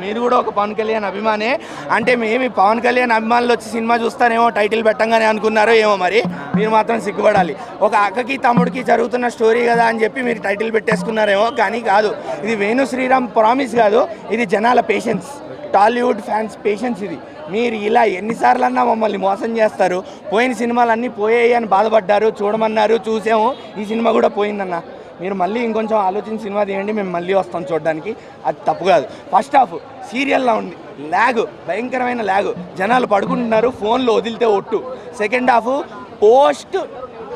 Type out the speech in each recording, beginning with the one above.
మీరు కూడా ఒక పవన్ కళ్యాణ్ అభిమానే అంటే మేము పవన్ కళ్యాణ్ అభిమానులు వచ్చి సినిమా చూస్తారేమో టైటిల్ పెట్టంగానే అనుకున్నారో ఏమో మరి మీరు మాత్రం సిగ్గుపడాలి. ఒక అక్కకి తమ్ముడికి జరుగుతున్న స్టోరీ కదా అని చెప్పి మీరు టైటిల్ పెట్టేసుకున్నారేమో, కానీ కాదు. ఇది వేణు శ్రీరామ్ ప్రామిస్ కాదు, ఇది జనాల పేషెన్స్, టాలీవుడ్ ఫ్యాన్స్ పేషెన్స్. ఇది మీరు ఇలా ఎన్నిసార్లన్నా మమ్మల్ని మోసం చేస్తారు. పోయిన సినిమాలన్నీ పోయాయి అని బాధపడ్డారు, చూడమన్నారు, చూసాము. ఈ సినిమా కూడా పోయిందన్న. మీరు మళ్ళీ ఇంకొంచెం ఆలోచించి సినిమా తీయండి, మేము మళ్ళీ వస్తాం చూడడానికి. అది తప్పు కాదు. ఫస్ట్ హాఫ్ సీరియల్లా ఉంది, ల్యాగ్, భయంకరమైన ల్యాగ్. జనాలు పడుకుంటున్నారు, ఫోన్లో వదిలితే ఒట్టు. Second half post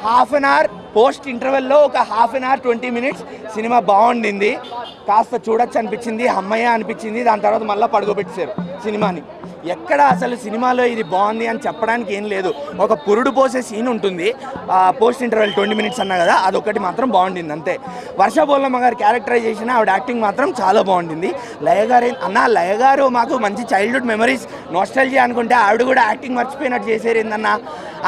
half an hour, post ఇంటర్వెల్లో ఒక హాఫ్ అన్ అవర్ 20 minutes సినిమా బాగుండింది. కాస్త చూడొచ్చు అనిపించింది, అమ్మయ్య అనిపించింది. దాని తర్వాత మళ్ళీ పడుకోబెట్టేశారు సినిమాని. ఎక్కడ అసలు సినిమాలో ఇది బాగుంది అని చెప్పడానికి ఏం లేదు. ఒక పురుడు పోసే సీన్ ఉంటుంది పోస్ట్ ఇంటర్వెల్ 20 minutes అన్నా కదా, అదొకటి మాత్రం బాగుండింది అంతే. వర్ష బోల్లమ్మ గారి క్యారెక్టరైజేషన్, ఆవిడ యాక్టింగ్ మాత్రం చాలా బాగుండింది. లయ గారు మాకు మంచి చైల్డ్హుడ్ మెమరీస్, నోస్టాల్జియా అనుకుంటే ఆవిడ కూడా యాక్టింగ్ మర్చిపోయినట్టు చేశారు ఏందన్నా.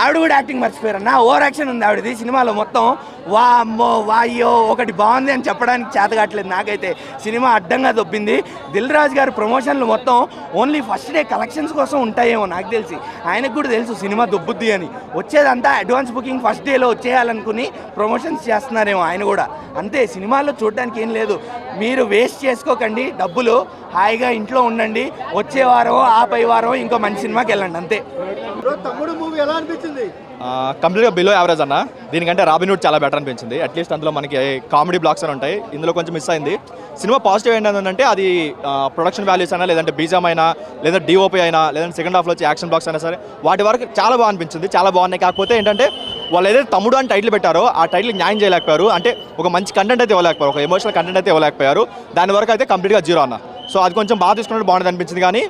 ఆవిడ కూడా యాక్టింగ్ మర్చిపోయారన్నా. ఓవర్ యాక్షన్ ఉంది ఆవిడది సినిమాలో మొత్తం. వా అమ్మో వాయ్యో ఒకటి బాగుంది అని చెప్పడానికి చేతగాట్లేదు నాకైతే. సినిమా అడ్డంగా దొబ్బింది. దిల్ రాజు గారి ప్రమోషన్లు మొత్తం ఓన్లీ ఫస్ట్ డే కలెక్షన్స్ కోసం ఉంటాయేమో నాకు తెలిసి. ఆయనకు కూడా తెలుసు సినిమా దొబ్బుద్ది అని. వచ్చేదంతా అడ్వాన్స్ బుకింగ్ ఫస్ట్ డేలో వచ్చేయాలనుకుని ప్రమోషన్స్ చేస్తున్నారేమో ఆయన కూడా. అంతే, సినిమాల్లో చూడడానికి ఏం లేదు. మీరు వేస్ట్ చేసుకోకండి డబ్బులు, హాయిగా ఇంట్లో ఉండండి. వచ్చే వారం ఆపై వారం ఇంకో మంచి సినిమాకి వెళ్ళండి అంతే. తమ్ముడు మూవీ ఎలా అనిపించింది? కంప్లీట్గా బిలో యావరేజ్ అన్న. దీనికంటే రాబిన్హుడ్ చాలా బెటర్ అనిపించింది. అట్లీస్ట్ అందులో మనకి కామెడీ బ్లాక్స్ అని ఉంటాయి, ఇందులో కొంచెం మిస్ అయింది. సినిమా పాజిటివ్ ఏంటంటే అది ప్రొడక్షన్ వాల్యూస్ అయినా, లేదంటే బీజం అయినా, లేదా డిఓపీ అయినా, లేదంటే సెకండ్ హాఫ్లో వచ్చి యాక్షన్ బ్లాక్స్ అయినా సరే, వాటి వరకు చాలా బాగా అనిపించింది, చాలా బాగున్నాయి. కాకపోతే ఏంటంటే వాళ్ళు ఏదైతే తమ్ముడు అని టైటిల్ పెట్టారో ఆ టైటిల్ న్యాయం చేయలేకపోయారు. అంటే ఒక మంచి కంటెంట్ అయితే ఇవ్వలేకపోయారు, ఒక ఎమోషనల్ కంటెంట్ అయితే ఇవ్వలేకపోయారు. దాని వరకు అయితే కంప్లీట్గా జీరో అన్న. సో అది కొంచెం బాగా తీసుకున్నట్టు బాగుంటుంది అనిపించింది, కానీ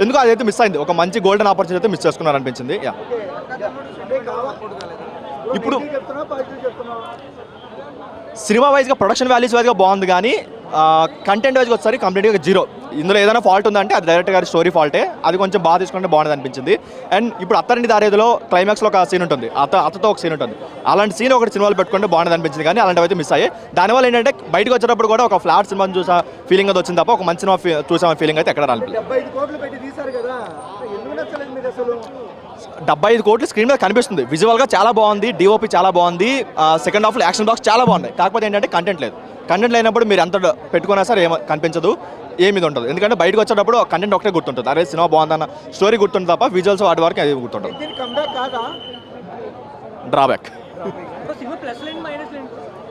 ఎందుకు అదైతే మిస్ అయింది. ఒక మంచి గోల్డెన్ ఆపర్చునిటీ అయితే మిస్ చేసుకున్నారు అనిపించింది. ఇప్పుడు సినిమా వైజ్గా, ప్రొడక్షన్ వాల్యూస్ వైజ్గా బాగుంది, కానీ కంటెంట్ వైజ్గా వచ్చేసరికి కంప్లీట్గా జీరో. ఇందులో ఏదైనా ఫాల్ట్ ఉందంటే అది డైరెక్టర్ గారి స్టోరీ ఫాల్టే. అది కొంచెం బాగా తీసుకుంటే బాగుంది అనిపించింది. అండ్ ఇప్పుడు అత్తరింటి దారేదిలో క్లైమాక్స్లో ఒక సీన్ ఉంటుంది, అత్తతో ఒక సీన్ ఉంటుంది. అలాంటి సీన్ ఒకటి సినిమాలో పెట్టుకుంటే బాగుంది అనిపించింది, కానీ అలాంటివి అయితే మిస్ అయ్యాయి. దానివల్ల ఏంటంటే బయటకు వచ్చేటప్పుడు కూడా ఒక ఫ్లాట్ సినిమాని చూసా ఫీలింగ్ అది వచ్చింది తప్ప ఒక మంచి సినిమా చూసామని ఫీలింగ్ అయితే ఎక్కడ రాలేదు. 75 కోట్లు స్క్రీన్ మీద కనిపిస్తుంది, విజువల్గా చాలా బాగుంది, డిఓపి చాలా బాగుంది, సెకండ్ హాఫ్లో యాక్షన్ బ్లాక్స్ చాలా బాగున్నాయి. కాకపోతే ఏంటంటే కంటెంట్ లేదు. కంటెంట్ లేనప్పుడు మీరు ఎంత పెట్టుకున్నా సరే ఏమో కనిపించదు, ఏమి ఉంటుంది. ఎందుకంటే బయటకు వచ్చేటప్పుడు కంటెంట్ ఒకటే గుర్తుంటుంది, అరే సినిమా బాగుందన్న స్టోరీ గుర్తుంటుంది తప్ప విజువల్స్ వాటి వరకు అది గుర్తుంటుంది. డ్రాబ్యాక్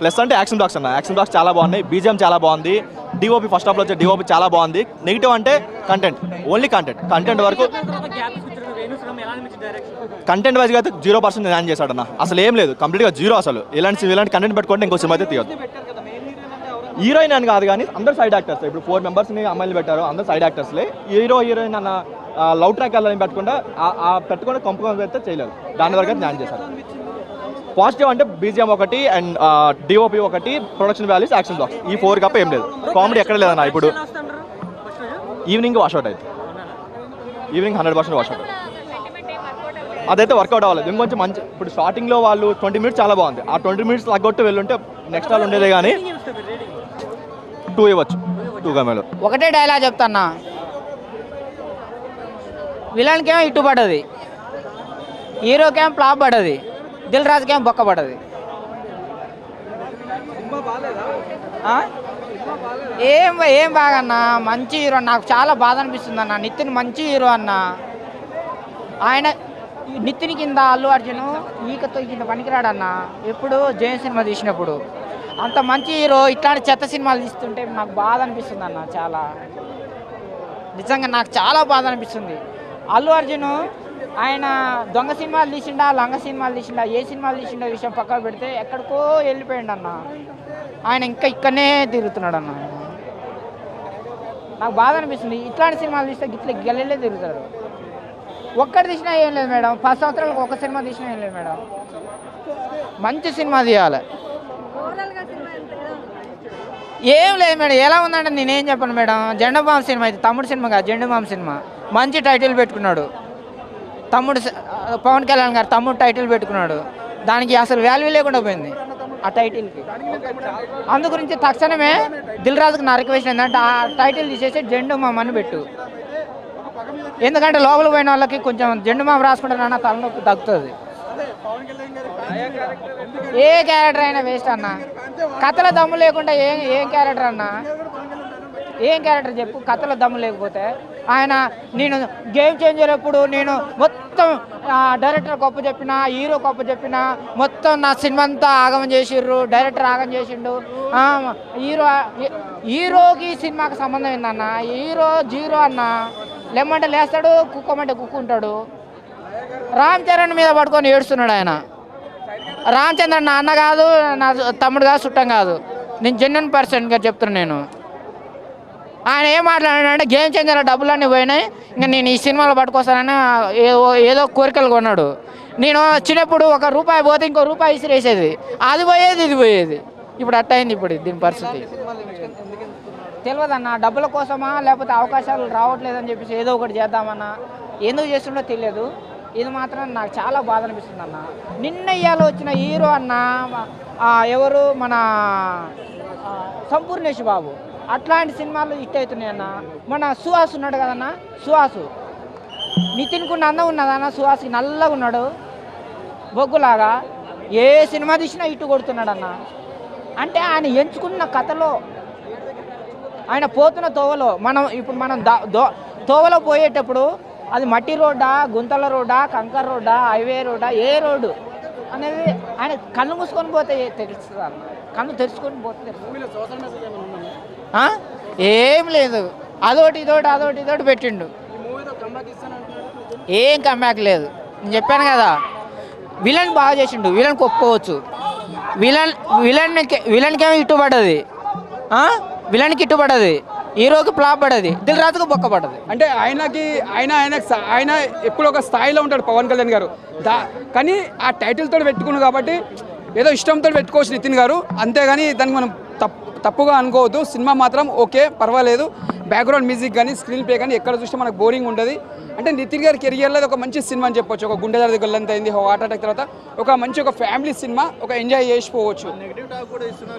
ప్లస్ అంటే యాక్షన్ బ్లాక్స్ అన్న. యాక్షన్ బ్లాక్స్ చాలా బాగున్నాయి, బీజిఎం చాలా బాగుంది, డిఓపి ఫస్ట్ హాఫ్లో వచ్చే డిఓపి చాలా బాగుంది. నెగిటివ్ అంటే కంటెంట్, ఓన్లీ కంటెంట్ వరకు. కంటెంట్ వైజ్గా అయితే 0% న్యాయం చేశాడన్న. అసలు ఏం లేదు, కంప్లీట్గా జీరో. అసలు ఇలాంటి కంటెంట్ పెట్టుకుంటే ఇంకో సినిమా అయితే తీయదు. హీరోయిన్ అని కాదు, కానీ అందరు సైడ్ యాక్టర్స్. ఇప్పుడు 4 మెంబర్స్ని అమ్మాయిలు పెట్టారు, అందరు సైడ్ యాక్టర్స్లే. హీరోయిన్ అన్న లవ్ ట్రాక్ వెళ్ళాలని పెట్టుకుంటే పెట్టుకుంటే కంపు అయితే చేయలేదు. దాని వరకు అయితే న్యాయం చేశారు. పాజిటివ్ అంటే బీజిఎం ఒకటి, అండ్ డిఓపి ఒకటి, ప్రొడక్షన్ వాల్యూస్, యాక్షన్ బ్లాక్స్, ఈ 4 కప్ప ఏం లేదు. కామెడీ ఎక్కడ లేదన్న. ఇప్పుడు ఈవినింగ్ వాష్అవుట్ అయితే, ఈవినింగ్ 100% వాష్అవుట్. అదైతే వర్కౌట్ అవ్వలేదు. ఇంకొంచెం మంచి, ఇప్పుడు స్టార్టింగ్లో వాళ్ళు 20 minutes చాలా బాగుంది, ఆ 20 minutes తగ్గొట్టు వెళ్ళుంటే నెక్స్ట్ వాళ్ళు ఉండేదే. కానీ 2 ఇవ్వచ్చు, 2 గమేలో. ఒకటే డైలాగ్ చెప్తాన్నా, విలన్కేమో ఇట్టు పడ్డది, హీరోకేమో ఫ్లాప్ పడ్డది, దిల్ రాజుకేమో బొక్క పడ్డది. ఏం బాగన్నా, మంచి హీరో. నాకు చాలా బాధ అనిపిస్తుంది అన్న. నితిన్ మంచి హీరో అన్న. ఆయన నితిన్ కింద అల్లు అర్జున్ ఈకతో కింద పనికిరాడన్న. ఎప్పుడు జయం సినిమా తీసినప్పుడు అంత మంచి హీరో ఇట్లాంటి చెత్త సినిమాలు తీస్తుంటే నాకు బాధ అనిపిస్తుంది అన్న. చాలా నిజంగా నాకు చాలా బాధ అనిపిస్తుంది. అల్లు అర్జున్ ఆయన దొంగ సినిమాలు తీసిండా, లంగ సినిమాలు తీసిండా, ఏ సినిమాలు తీసిండా విషయం పక్కన పెడితే ఎక్కడికో వెళ్ళిపోయిండు అన్న. ఆయన ఇంకా ఇక్కడనే తిరుగుతున్నాడు అన్న. నాకు బాధ అనిపిస్తుంది. ఇట్లాంటి సినిమాలు తీస్తే గిట్ల గెల్లలే తిరుగుతాడు. ఒక్కటి తీసినా ఏం లేదు మేడం, 10 సంవత్సరాలకు ఒక సినిమా తీసినా ఏం లేదు మేడం. మంచి సినిమా తీయాలి. ఏం లేదు మేడం, ఎలా ఉందంటే నేనేం చెప్పను మేడం. జెండబామ్ సినిమా అయితే, తమ్ముడు సినిమా కాదు, జెండబామ్ సినిమా. మంచి టైటిల్ పెట్టుకున్నాడు తమ్ముడు, పవన్ కళ్యాణ్ గారు తమ్ముడు టైటిల్ పెట్టుకున్నాడు. దానికి అసలు వాల్యూ లేకుండా పోయింది. ఆ టైటిల్కి. అందు గురించి తక్షణమే దిల్ రాజుకి నా రిక్వెస్ట్ ఏంటంటే ఆ టైటిల్ తీసేసి జెండు మామ అని పెట్టు. ఎందుకంటే లోపల పోయిన వాళ్ళకి కొంచెం జెండు మామ రాసుకుంటారన్న తలనొప్పి తగ్గుతుంది. ఏ క్యారెక్టర్ అయినా వేస్ట్ అన్న, కథల దమ్ము లేకుండా ఏం క్యారెక్టర్ అన్నా, ఏం క్యారెక్టర్ చెప్పు. కథల దమ్ము లేకపోతే ఆయన నేను గేమ్ చేంజర్ ఎప్పుడు నేను మొత్తం డైరెక్టర్ గొప్ప చెప్పిన, హీరో గొప్ప చెప్పిన, మొత్తం నా సినిమా అంతా ఆగమం చేసిర్రు, డైరెక్టర్ ఆగం చేసిండు. హీరోకి సినిమాకి సంబంధం ఏందన్న? హీరో జీరో అన్న, లెమ్మంటే లేస్తాడు, కుక్కమంటే కుక్కుంటాడు. రామ్ చరణ్ మీద పడుకొని ఏడుస్తున్నాడు ఆయన. రామ్ చంద్రన్ నా అన్న కాదు, నా తమ్ముడు కాదు, చుట్టం కాదు. నేను జెన్యున్ పర్సన్గా చెప్తున్నాను. నేను ఆయన ఏం మాట్లాడాడంటే గేమ్ చేంజర్ డబ్బులన్నీ పోయినాయి, ఇంకా నేను ఈ సినిమాలో పట్టుకొస్తానని ఏదో కోరికలు కొన్నాడు. నేను చిన్నప్పుడు ₹1 పోతే ఇంకో రూపాయి ఇసిరేసేది, అది పోయేది ఇది పోయేది. ఇప్పుడు అట్టయింది ఇప్పుడు దీని పరిస్థితి. తెలియదన్న, డబ్బుల కోసమా లేకపోతే అవకాశాలు రావట్లేదని చెప్పేసి ఏదో ఒకటి చేద్దామన్నా, ఎందుకు చేస్తుండో తెలియదు. ఇది మాత్రం నాకు చాలా బాధ అనిపిస్తుంది అన్న. నిన్న ఇవాళ వచ్చిన హీరో అన్న ఎవరు, మన సంపూర్ణేష్ బాబు, అట్లాంటి సినిమాలు హిట్ అవుతున్నాయి అన్న. మన సుహాస్ ఉన్నాడు కదన్న, సుహాసు నితిన్కున్న అందం ఉన్నదన్న, సుహాస్కి నల్లగా ఉన్నాడు బొగ్గులాగా. ఏ సినిమా తీసినా హిట్ కొడుతున్నాడు అన్న. అంటే ఆయన ఎంచుకున్న కథలో, ఆయన పోతున్న తోవలో, మనం తోవలో పోయేటప్పుడు అది మట్టి రోడ్డా, గుంతల రోడ్డా, కంకర్ రోడ్డా, హైవే రోడ్డా, ఏ రోడ్డు అనేది ఆయన కళ్ళు మూసుకొని పోతే తెలుస్తుంది అన్న. కళ్ళు తెరుచుకొని పోతే తెలుస్తుంది. ఏం లేదు, అదోటి ఇదోటి పెట్టిండు. ఏం కమ్బ్యాక్ లేదు. నేను చెప్పాను కదా, విలన్ బాగా చేసిండు, విలన్కి ఒప్పుకోవచ్చు. విలన్కేమో ఇట్టుపడ్డది, విలన్కి ఇట్టుపడ్డది, హీరోకి ఫ్లాప్ పడది, దిల్ రాజుకు బొక్క పడది. అంటే ఆయన ఎప్పుడు ఒక స్థాయిలో ఉంటాడు పవన్ కళ్యాణ్ గారు. కానీ ఆ టైటిల్తో పెట్టుకున్నాడు కాబట్టి ఏదో ఇష్టంతో పెట్టుకోవచ్చు నితిన్ గారు, అంతేగాని దానికి మనం తప్పుగా అనుకోవద్దు. సినిమా మాత్రం ఓకే, పర్వాలేదు. బ్యాక్గ్రౌండ్ మ్యూజిక్ కానీ స్క్రీన్ ప్లే కానీ ఎక్కడ చూస్తే మనకు బోరింగ్ ఉండదు. అంటే నితిన్ గారి కెరియర్లో ఒక మంచి సినిమా అని చెప్పొచ్చు. ఒక గుండె దర్ది గొల్లంత అయింది, హార్ట్ అటాక్ తర్వాత ఒక ఫ్యామిలీ సినిమా, ఒక ఎంజాయ్ చేసిపోవచ్చు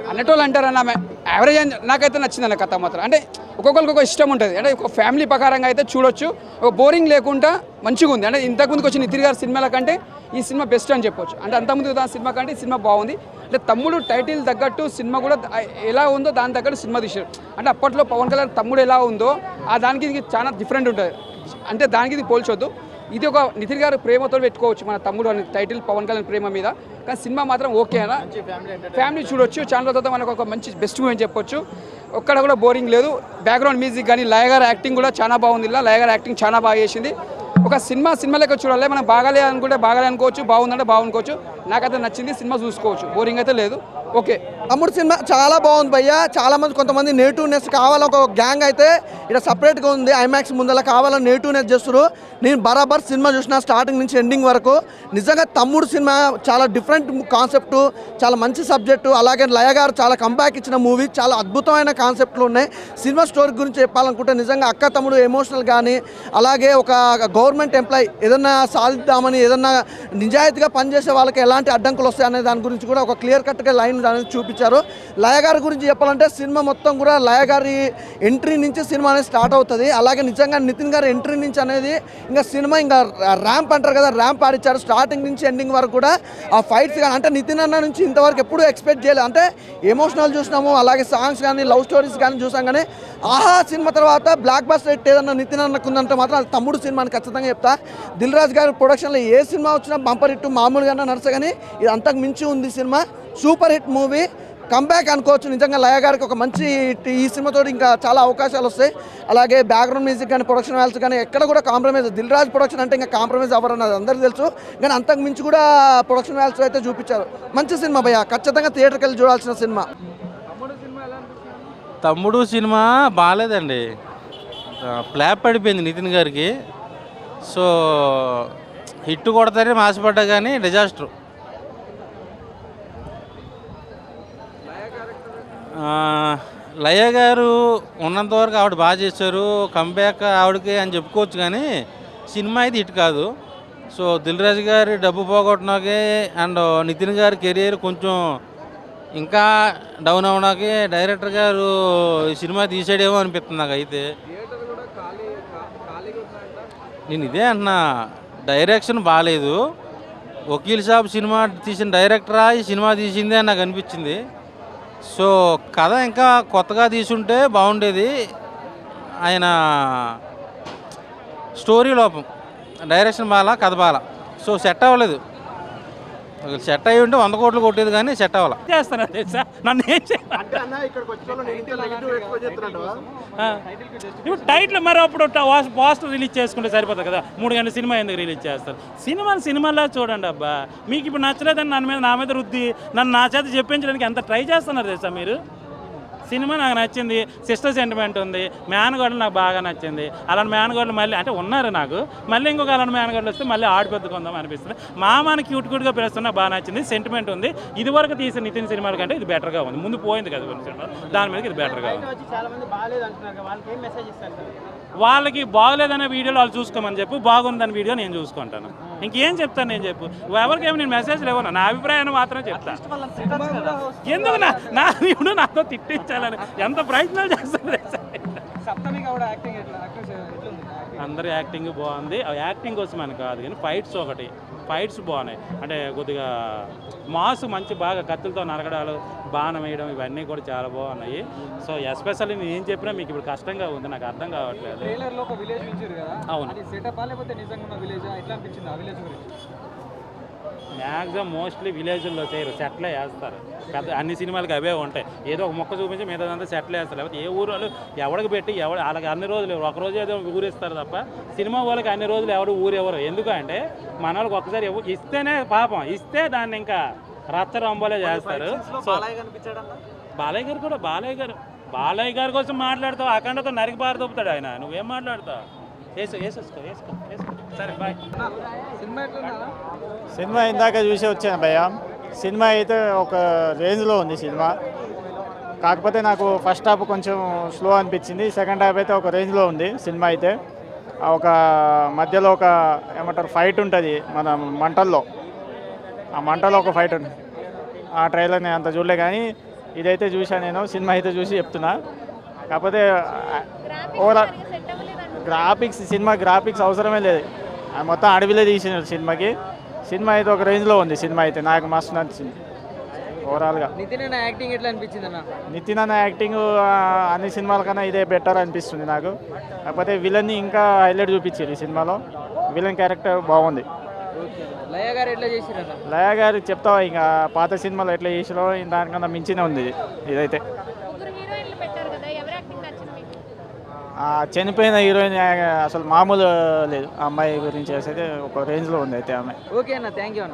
అన్నట్టు అంటారు అన్న. యావరేజ్ నాకైతే నచ్చింది అన్న కథ మాత్రం. అంటే ఒక్కొక్కరికి ఒక ఇష్టం ఉంటుంది. అంటే ఒక ఫ్యామిలీ ప్రకారంగా అయితే చూడొచ్చు, ఒక బోరింగ్ లేకుండా మంచిగా ఉంది. అంటే ఇంతకుముందుకు వచ్చిన నితిన్ గారి సినిమాల కంటే ఈ సినిమా బెస్ట్ అని చెప్పొచ్చు. అంటే అంతకుముందు దాని సినిమా కంటే ఈ సినిమా బాగుంది. అంటే తమ్ముడు టైటిల్ తగ్గట్టు సినిమా కూడా ఎలా ఉందో దాని తగ్గట్టు సినిమా తీశాడు. అంటే అప్పట్లో పవన్ కళ్యాణ్ తమ్ముడు ఎలా ఉందో ఆ దానికి ఇది చాలా డిఫరెంట్ ఉంటుంది. అంటే దానికి ఇది పోల్చొద్దు. ఇది ఒక నితిన్ గారు ప్రేమతో పెట్టుకోవచ్చు మన తమ్ముడు అని టైటిల్, పవన్ కళ్యాణ్ ప్రేమ మీద. కానీ సినిమా మాత్రం ఓకే అన్న, ఫ్యామిలీ చూడొచ్చు. చాలా తర్వాత మనకు ఒక మంచి బెస్ట్ మూవీ అని చెప్పొచ్చు. ఒక్కడ కూడా బోరింగ్ లేదు. బ్యాక్గ్రౌండ్ మ్యూజిక్ కానీ లయ గారి యాక్టింగ్ కూడా చాలా బాగుంది. లయ గారి యాక్టింగ్ చాలా బాగా చేసింది. ఒక సినిమా లెక్క చూడాలి. మనం బాగాలే అనుకుంటే బాగాలే అనుకోవచ్చు, బాగుందంటే బాగునుకోవచ్చు. నాకైతే నచ్చింది, సినిమా చూసుకోవచ్చు, బోరింగ్ అయితే లేదు. ఓకే, తమ్ముడు సినిమా చాలా బాగుంది భయ్య. చాలా మంది కొంతమంది నెగిటివ్నెస్ కావాలని ఒక గ్యాంగ్ అయితే ఇక్కడ సపరేట్గా ఉంది. ఐమాక్స్ ముందర కావాలని నెగిటివ్నెస్ చేస్తారు. నేను బరాబర్ సినిమా చూసిన స్టార్టింగ్ నుంచి ఎండింగ్ వరకు. నిజంగా తమ్ముడు సినిమా చాలా డిఫరెంట్ కాన్సెప్టు, చాలా మంచి సబ్జెక్టు. అలాగే లయ గారు చాలా కంబ్యాక్ ఇచ్చిన మూవీ, చాలా అద్భుతమైన కాన్సెప్ట్లు ఉన్నాయి. సినిమా స్టోరీ గురించి చెప్పాలనుకుంటే నిజంగా అక్క తమ్ముడు ఎమోషనల్ కానీ, అలాగే ఒక గవర్నమెంట్ ఎంప్లాయీ ఏదన్నా సాధిద్దామని, ఏదన్నా నిజాయితీగా పనిచేసే వాళ్ళకి ఎలాంటి అడ్డంకులు వస్తాయి అనే దాని గురించి కూడా ఒక క్లియర్ కట్గా లైన్ అనేది చూపించారు. లయ గారి గురించి చెప్పాలంటే సినిమా మొత్తం కూడా లయ గారి ఎంట్రీ నుంచి సినిమా అనేది స్టార్ట్ అవుతుంది. అలాగే నిజంగా నితిన్ గారి ఎంట్రీ నుంచి అనేది ఇంకా సినిమా ఇంకా ర్యాంప్ అంటారు కదా, ర్యాంప్ ఆడిచ్చారు. స్టార్టింగ్ నుంచి ఎండింగ్ వరకు కూడా ఆ ఫైట్స్ కానీ, అంటే నితిన్ అన్న నుంచి ఇంతవరకు ఎప్పుడూ ఎక్స్పెక్ట్ చేయలేదు. అంటే ఎమోషనల్ చూసినాము, అలాగే సాంగ్స్ కానీ లవ్ స్టోరీస్ కానీ చూసాం. కానీ ఆహా సినిమా తర్వాత బ్లాక్ బస్టర్ హిట్ ఏదన్నా నితిన్ అన్నకుందంటే మాత్రం అది తమ్ముడు సినిమా అని ఖచ్చితంగా చెప్తా. దిల్ రాజు గారి ప్రొడక్షన్లో ఏ సినిమా వచ్చినా బంపర్ హిట్ మామూలుగా నడుచు, కానీ ఇది అంతకు మించి ఉంది cinema. Super hit movie, comeback అనుకోవచ్చు. నిజంగా లయ గారికి ఒక మంచి హిట్. ఈ సినిమాతో ఇంకా చాలా అవకాశాలు వస్తాయి. అలాగే బ్యాక్గ్రౌండ్ మ్యూజిక్ కానీ ప్రొడక్షన్ వాల్స్ కానీ ఎక్కడ కూడా కాంప్రమైజ్. దిల్ రాజు ప్రొడక్షన్ అంటే ఇంకా కాంప్రమైజ్ అవ్వరన్నది అందరికీ తెలుసు. కానీ అంతకు మించి కూడా ప్రొడక్షన్ వాల్స్ అయితే చూపించారు. మంచి సినిమా భయ్య, ఖచ్చితంగా థియేటర్కి వెళ్ళి చూడాల్సిన సినిమా. తమ్ముడు సినిమా బాగాలేదండి, ఫ్లాప్ పడిపోయింది నితిన్ గారికి. సో హిట్ కొడతారని ఆశపడ్డా కానీ డిజాస్టర్. లయ గారు ఉన్నంతవరకు ఆవిడ బాగా చేశారు, కంబ్యాక్ ఆవిడకి అని చెప్పుకోవచ్చు. కానీ సినిమా అయితే హిట్ కాదు. సో దిల్ రాజు గారి డబ్బు పోగొట్టడానికి అండ్ నితిన్ గారి కెరీర్ కొంచెం ఇంకా డౌన్ అవడానికి డైరెక్టర్ గారు ఈ సినిమా తీసాడేమో అనిపిస్తుంది నాకు అయితే. నేను ఇదే అంటున్నా, డైరెక్షన్ బాగాలేదు. వకీల్ సాబ్ సినిమా తీసిన డైరెక్టరా ఈ సినిమా తీసిందే అని నాకు అనిపించింది. సో కథ ఇంకా కొత్తగా తీసుంటే బాగుండేది. ఆయన స్టోరీ లోపం, డైరెక్షన్ బాగా, కథ బాగా. సో సెట్ అవ్వలేదు. సెట్ అయ్యి ఉంటే 100 కోట్లు కొట్టేది కానీ సెట్ అవ్వాలి. చేస్తాను తెలుసా, నన్ను ఏం చేయాలి ఇప్పుడు టైటిల్ మరి అప్పుడు పోస్టర్ రిలీజ్ చేసుకుంటే సరిపోతుంది కదా. 3 గంటల సినిమా ఎందుకు రిలీజ్ చేస్తారు? సినిమాలా చూడండి అబ్బా. మీకు ఇప్పుడు నచ్చలేదని నా మీద రుద్ది నన్ను నా చేత చెప్పించడానికి ఎంత ట్రై చేస్తున్నారు తెలుసా మీరు. సినిమా నాకు నచ్చింది, సిస్టర్ సెంటిమెంట్ ఉంది, మేనగోడలు నాకు బాగా నచ్చింది. అలాంటి మేనగోడలు మళ్ళీ అంటే ఉన్నారు నాకు, మళ్ళీ ఇంకొక అలాంటి మేనగోడలు వస్తే మళ్ళీ ఆడిపెద్దుకుందాం అనిపిస్తుంది. మామని క్యూట్గా పిలుస్తున్నా బాగా నచ్చింది, సెంటిమెంట్ ఉంది. ఇదివరకు తీసిన నితిన్ సినిమాల కంటే ఇది బెటర్గా ఉంది. ముందు పోయింది కదా కొన్ని సినిమా, దాని మీద ఇది బెటర్గా ఉంది. వాళ్ళకి బాగలేదనే వీడియోలు వాళ్ళు చూసుకోమని చెప్పు, బాగుందని వీడియో నేను చూసుకుంటాను. ఇంకేం చెప్తాను నేను చెప్పు. ఎవరికేమో నేను మెసేజ్లు ఇవ్వను, నా అభిప్రాయాన్ని మాత్రం చెప్తాను. ఎందుకు నా ఇప్పుడు నాతో తిట్టించాలని ఎంత ప్రయత్నాలు చేస్తారు. అందరి యాక్టింగ్ బాగుంది. ఆ యాక్టింగ్ కోసం అని కాదు కానీ ఫైట్స్ బాగున్నాయి. అంటే కొద్దిగా మాసు మంచి బాగా కత్తులతో నరకడాలు, బాణం వేయడం ఇవన్నీ కూడా చాలా బాగున్నాయి. సో ఎస్పెషల్లీ నేను ఏం చెప్పినా మీకు ఇప్పుడు కష్టంగా ఉంది, నాకు అర్థం కావట్లేదు. అవును, మ్యాక్సిమం మోస్ట్లీ విలేజ్లో చేయరు, సెట్లే వేస్తారు. పెద్ద అన్ని సినిమాలకి అవే ఉంటాయి. ఏదో ఒక మొక్క చూపించి మిగతాదంతా సెట్లే వేస్తారు. లేకపోతే ఏ ఊరు వాళ్ళు ఎవరికి పెట్టి వాళ్ళకి అన్ని రోజులు ఒక రోజు ఏదో ఊరిస్తారు తప్ప సినిమా వాళ్ళకి అన్ని రోజులు ఎవరు ఊరెవరు. ఎందుకంటే మన వాళ్ళకి ఒకసారి ఇస్తేనే పాపం, ఇస్తే దాన్ని ఇంకా రచ్చరంబోలే చేస్తారు. సో బాలయ్య గారు కోసం మాట్లాడతావు, అఖండతో నరికి పారదొప్పుతాడు ఆయన. నువ్వేం మాట్లాడతావు? వేసుకో సరే బాయ్. సినిమా ఇందాక చూసి వచ్చాను భయ్య. సినిమా అయితే ఒక రేంజ్లో ఉంది సినిమా. కాకపోతే నాకు ఫస్ట్ హాఫ్ కొంచెం స్లో అనిపించింది, సెకండ్ హాఫ్ అయితే ఒక రేంజ్లో ఉంది సినిమా అయితే. ఒక మధ్యలో ఒక ఏమంటారు ఫైట్ ఉంటుంది మన మంటల్లో, ఆ మంటలో ఒక ఫైట్ ఉంటుంది. ఆ ట్రైలర్ నేను అంత చూడలే కానీ ఇదైతే చూసాను నేను. సినిమా అయితే చూసి చెప్తున్నా. కాకపోతే ఓవరాల్ సినిమా గ్రాఫిక్స్ అవసరమే లేదు, మొత్తం అడవిలో తీసిన సినిమాకి. సినిమా అయితే ఒక రేంజ్లో ఉంది సినిమా అయితే, నాకు మస్తు నచ్చింది ఓవరాల్గా. నితిన్ అన్న యాక్టింగ్ ఎట్లా అనిపించింది అన్న? నితిన్ అన్న యాక్టింగ్ అన్ని సినిమాల కన్నా ఇదే బెటర్ అనిపిస్తుంది నాకు. కాకపోతే విలన్ని ఇంకా హైలైట్ చూపించారు ఈ సినిమాలో. విలన్ క్యారెక్టర్ బాగుంది. లయ గారు ఎట్లా చేసిరన్న? లయ గారు చెప్తావా, ఇంకా పాత సినిమాలో ఎట్లా చేసిరో దానికన్నా మించినే ఉంది ఇదైతే. చనిపోయిన హీరోయిన్ అసలు మామూలు లేదు, ఆ అమ్మాయి గురించి అయితే ఒక రేంజ్లో ఉంది అయితే ఆమె. ఓకే అన్న, థ్యాంక్ యూ అన్న.